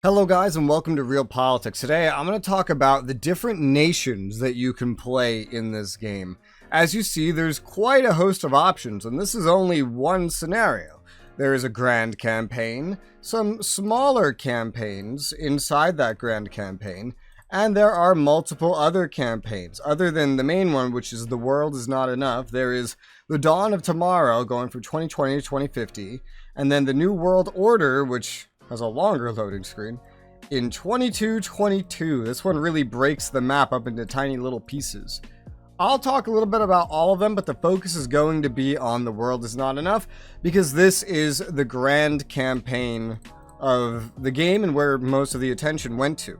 Hello guys and welcome to Realpolitiks. Today I'm going to talk about the different nations that you can play in this game. As you see, there's quite a host of options, and this is only one scenario. There is a grand campaign, some smaller campaigns inside that grand campaign, and there are multiple other campaigns. Other than the main one, which is The World Is Not Enough, there is The Dawn of Tomorrow going from 2020 to 2050, and then the New World Order, which has a longer loading screen, in 2222. This one really breaks the map up into tiny little pieces. I'll talk a little bit about all of them, but the focus is going to be on The World Is Not Enough, because this is the grand campaign of the game and where most of the attention went to.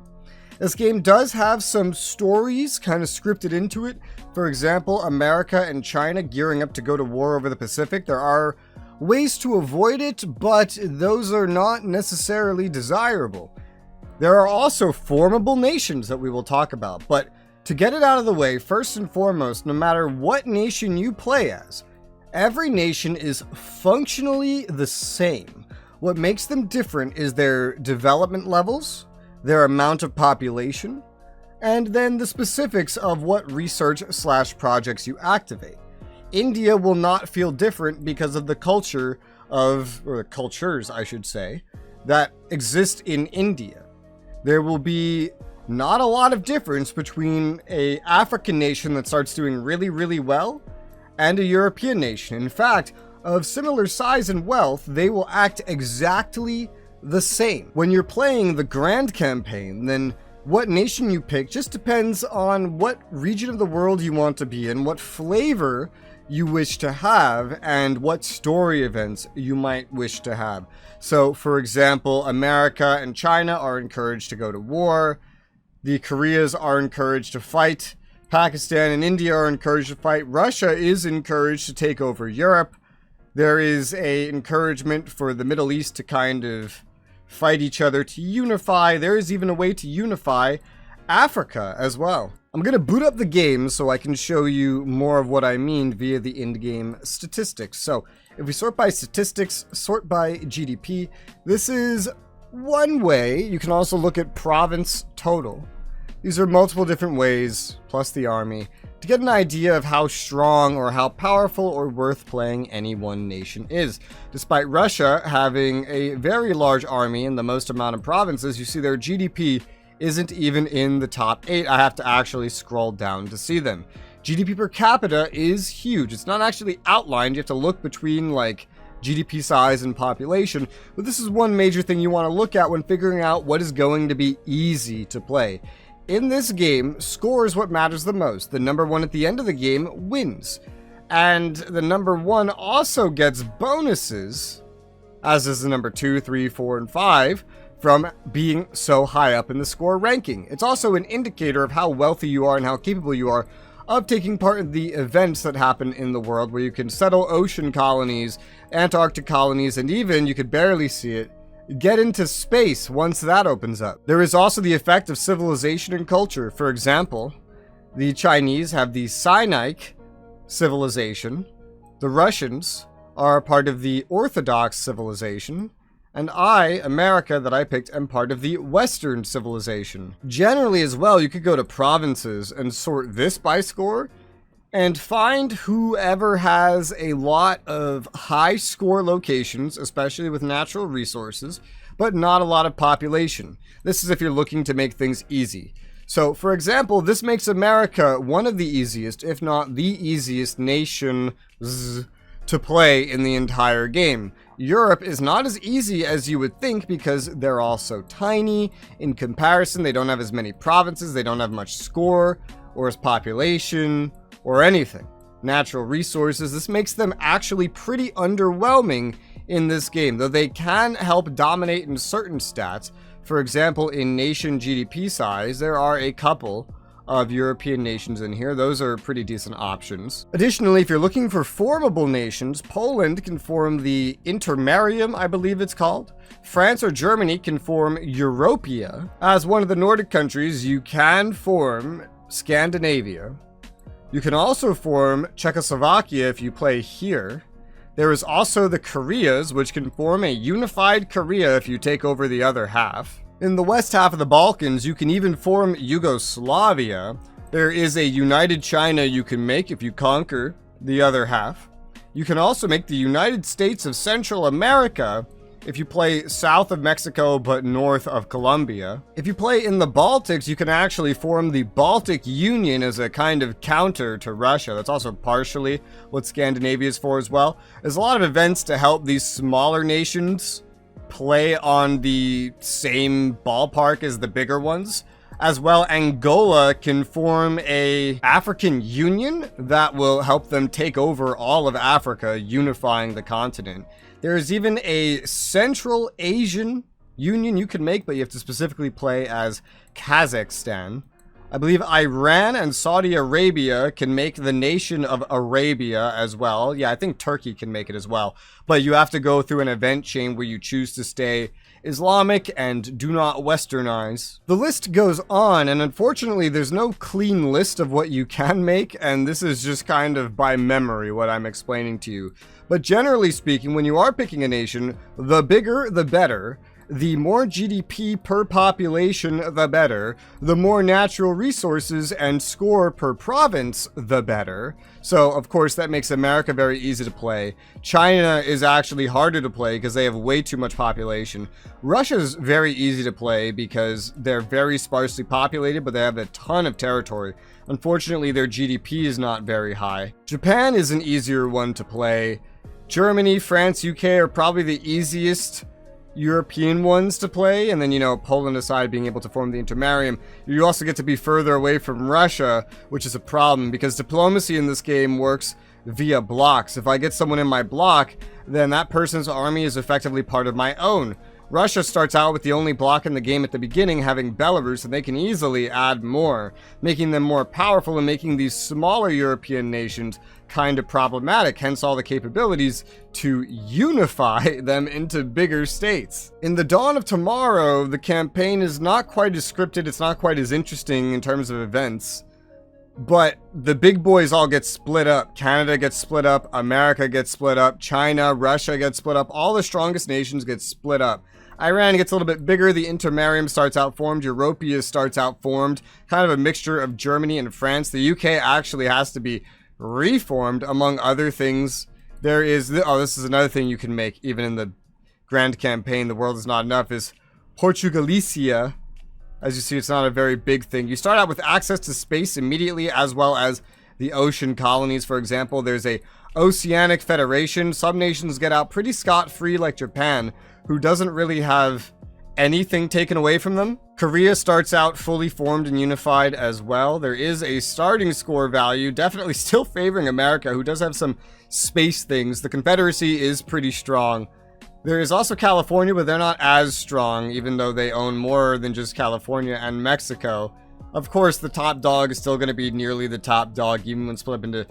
This game does have some stories kind of scripted into it. For example, America and China gearing up to go to war over the Pacific. There are ways to avoid it, but those are not necessarily desirable. There are also formable nations that we will talk about, but to get it out of the way, first and foremost, no matter what nation you play as, every nation is functionally the same. What makes them different is their development levels, their amount of population, and then the specifics of what research/projects you activate. India will not feel different because of the culture of, or the cultures, I should say, that exist in India. There will be not a lot of difference between an African nation that starts doing really well and a European nation. In fact, of similar size and wealth, they will act exactly the same. When you're playing the grand campaign, then what nation you pick just depends on what region of the world you want to be in, what flavor you wish to have, and what story events you might wish to have. So, for example, America and China are encouraged to go to war. The Koreas are encouraged to fight. Pakistan and India are encouraged to fight. Russia is encouraged to take over Europe. There is an encouragement for the Middle East to kind of fight each other, to unify. There is even a way to unify Africa as well. I'm going to boot up the game so I can show you more of what I mean via the in-game statistics. So if we sort by statistics, sort by GDP, this is one way. You can also look at province total. These are multiple different ways, plus the army, to get an idea of how strong or how powerful or worth playing any one nation is. Despite Russia having a very large army and the most amount of provinces, you see their GDP isn't even in the top 8. I have to actually scroll down to see them. GDP per capita is huge. It's not actually outlined. You have to look between like GDP size and population, but this is one major thing you want to look at when figuring out what is going to be easy to play. In this game, score is what matters the most. The number one at the end of the game wins. And the number one also gets bonuses, as is the number 2, 3, 4, and 5, from being so high up in the score ranking. It's also an indicator of how wealthy you are and how capable you are of taking part in the events that happen in the world, where you can settle ocean colonies, Antarctic colonies, and even, you could barely see it, get into space once that opens up. There is also the effect of civilization and culture. For example, the Chinese have the Sinaic civilization, the Russians are a part of the Orthodox civilization, and I, America, that I picked, am part of the Western civilization. Generally as well, you could go to provinces and sort this by score and find whoever has a lot of high score locations, especially with natural resources, but not a lot of population. This is if you're looking to make things easy. So, for example, this makes America one of the easiest, if not the easiest nations to play in the entire game. Europe is not as easy as you would think because they're all so tiny. In comparison, they don't have as many provinces, they don't have much score, or as population, or anything. Natural resources, this makes them actually pretty underwhelming in this game, though they can help dominate in certain stats. For example, in nation GDP size, there are a couple of European nations in here. Those are pretty decent options. Additionally, if you're looking for formable nations, Poland can form the Intermarium, I believe it's called. France or Germany can form Europia. As one of the Nordic countries, you can form Scandinavia. You can also form Czechoslovakia if you play here. There is also the Koreas, which can form a unified Korea if you take over the other half. In the west half of the Balkans, you can even form Yugoslavia. There is a united China you can make if you conquer the other half. You can also make the United States of Central America if you play south of Mexico but north of Colombia. If you play in the Baltics, you can actually form the Baltic Union as a kind of counter to Russia. That's also partially what Scandinavia is for as well. There's a lot of events to help these smaller nations play on the same ballpark as the bigger ones. As well, Angola can form a African Union that will help them take over all of Africa, unifying the continent. There is even a Central Asian Union you can make, but you have to specifically play as Kazakhstan. I believe Iran and Saudi Arabia can make the nation of Arabia as well. Yeah, I think Turkey can make it as well. But you have to go through an event chain where you choose to stay Islamic and do not westernize. The list goes on, and unfortunately there's no clean list of what you can make, and this is just kind of by memory what I'm explaining to you. But generally speaking, when you are picking a nation, the bigger the better. The more GDP per population, the better. The more natural resources and score per province, the better. So, of course, that makes America very easy to play. China is actually harder to play because they have way too much population. Russia's very easy to play because they're very sparsely populated, but they have a ton of territory. Unfortunately, their GDP is not very high. Japan is an easier one to play. Germany, France, UK are probably the easiest European ones to play, and then, you know, Poland aside, being able to form the intermarium, you also get to be further away from Russia, which is a problem because diplomacy in this game works via blocks. If I get someone in my block, then that person's army is effectively part of my own. Russia starts out with the only block in the game at the beginning, having Belarus, and they can easily add more, making them more powerful and making these smaller European nations kind of problematic, hence all the capabilities to unify them into bigger states. In the Dawn of Tomorrow, the campaign is not quite as scripted, it's not quite as interesting in terms of events, but the big boys all get split up. Canada gets split up, America gets split up, China, Russia gets split up, all the strongest nations get split up. Iran gets a little bit bigger, the intermarium starts out formed, Europia starts out formed, kind of a mixture of Germany and France. The UK actually has to be reformed, among other things. There is, this is another thing you can make, even in the grand campaign, The World Is Not Enough, is Portugalicia. As you see, it's not a very big thing. You start out with access to space immediately, as well as the ocean colonies, for example. There's a Oceanic Federation. Some nations get out pretty scot-free, like Japan, who doesn't really have anything taken away from them. Korea starts out fully formed and unified as well. There is a starting score value, definitely still favoring America, who does have some space things. The Confederacy is pretty strong. There is also California, but they're not as strong, even though they own more than just California and Mexico. Of course, the top dog is still going to be nearly the top dog, even when split up into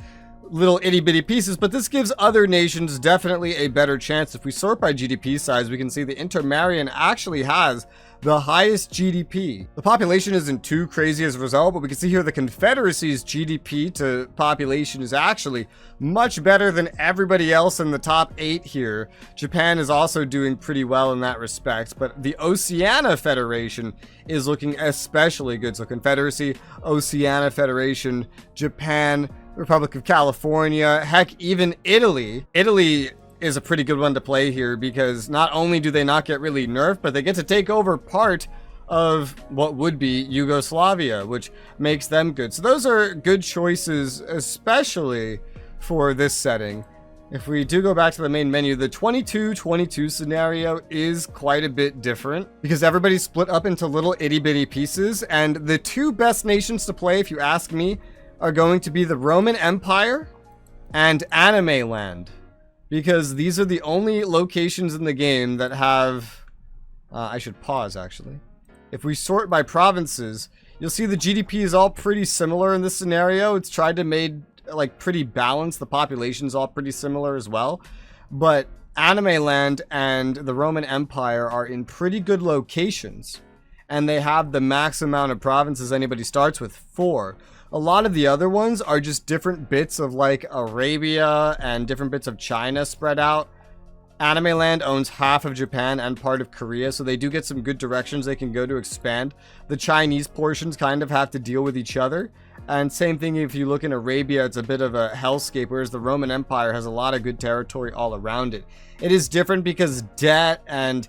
little itty-bitty pieces, but this gives other nations definitely a better chance. If we sort by GDP size, we can see the Intermarian actually has the highest GDP. The population isn't too crazy as a result, but we can see here the Confederacy's GDP to population is actually much better than everybody else in the top 8 here. Japan is also doing pretty well in that respect, but the Oceania Federation is looking especially good. So Confederacy, Oceania Federation, Japan, Republic of California, heck, even Italy. Italy is a pretty good one to play here because not only do they not get really nerfed, but they get to take over part of what would be Yugoslavia, which makes them good. So those are good choices, especially for this setting. If we do go back to the main menu, the 22-22 scenario is quite a bit different because everybody's split up into little itty-bitty pieces, and the two best nations to play, if you ask me, are going to be the Roman Empire and Anime Land, because these are the only locations in the game that have... I should pause, actually. If we sort by provinces, you'll see the GDP is all pretty similar in this scenario. It's tried to make, like, pretty balanced. The population's all pretty similar as well. But Anime Land and the Roman Empire are in pretty good locations, and they have the max amount of provinces anybody starts with, 4. A lot of the other ones are just different bits of like Arabia and different bits of China spread out. Anime Land owns half of Japan and part of Korea, so they do get some good directions they can go to expand. The Chinese portions kind of have to deal with each other. And same thing if you look in Arabia, it's a bit of a hellscape, whereas the Roman Empire has a lot of good territory all around it. It is different because debt and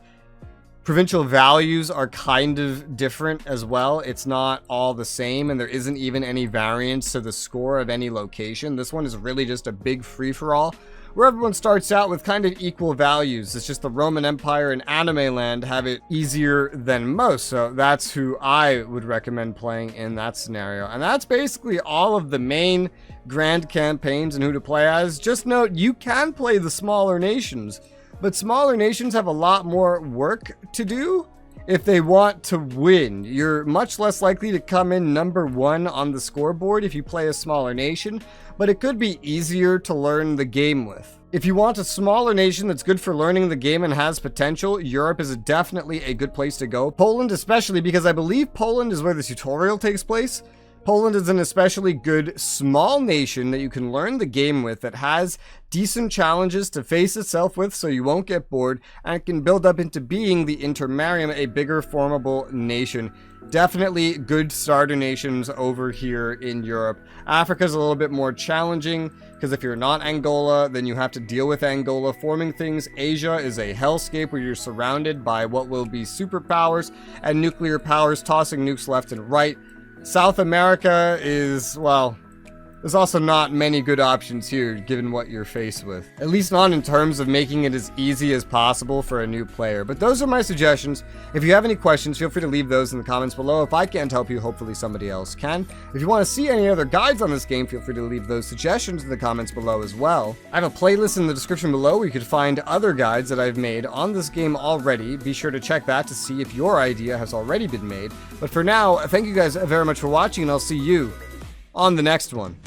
provincial values are kind of different as well. It's not all the same, and there isn't even any variance to the score of any location. This one is really just a big free-for-all, where everyone starts out with kind of equal values. It's just the Roman Empire and Anime Land have it easier than most, so that's who I would recommend playing in that scenario. And that's basically all of the main grand campaigns and who to play as. Just note, you can play the smaller nations, but smaller nations have a lot more work to do. If they want to win, you're much less likely to come in number 1 on the scoreboard if you play a smaller nation, but it could be easier to learn the game with. If you want a smaller nation that's good for learning the game and has potential, Europe is definitely a good place to go. Poland especially, because I believe Poland is where the tutorial takes place. Poland is an especially good small nation that you can learn the game with, that has decent challenges to face itself with so you won't get bored, and it can build up into being the intermarium, a bigger formable nation. Definitely good starter nations over here in Europe. Africa's a little bit more challenging, because if you're not Angola, then you have to deal with Angola forming things. Asia is a hellscape where you're surrounded by what will be superpowers and nuclear powers tossing nukes left and right. South America is, well, there's also not many good options here given what you're faced with. At least not in terms of making it as easy as possible for a new player. But those are my suggestions. If you have any questions, feel free to leave those in the comments below. If I can't help you, hopefully somebody else can. If you want to see any other guides on this game, feel free to leave those suggestions in the comments below as well. I have a playlist in the description below where you can find other guides that I've made on this game already. Be sure to check that to see if your idea has already been made. But for now, thank you guys very much for watching, and I'll see you on the next one.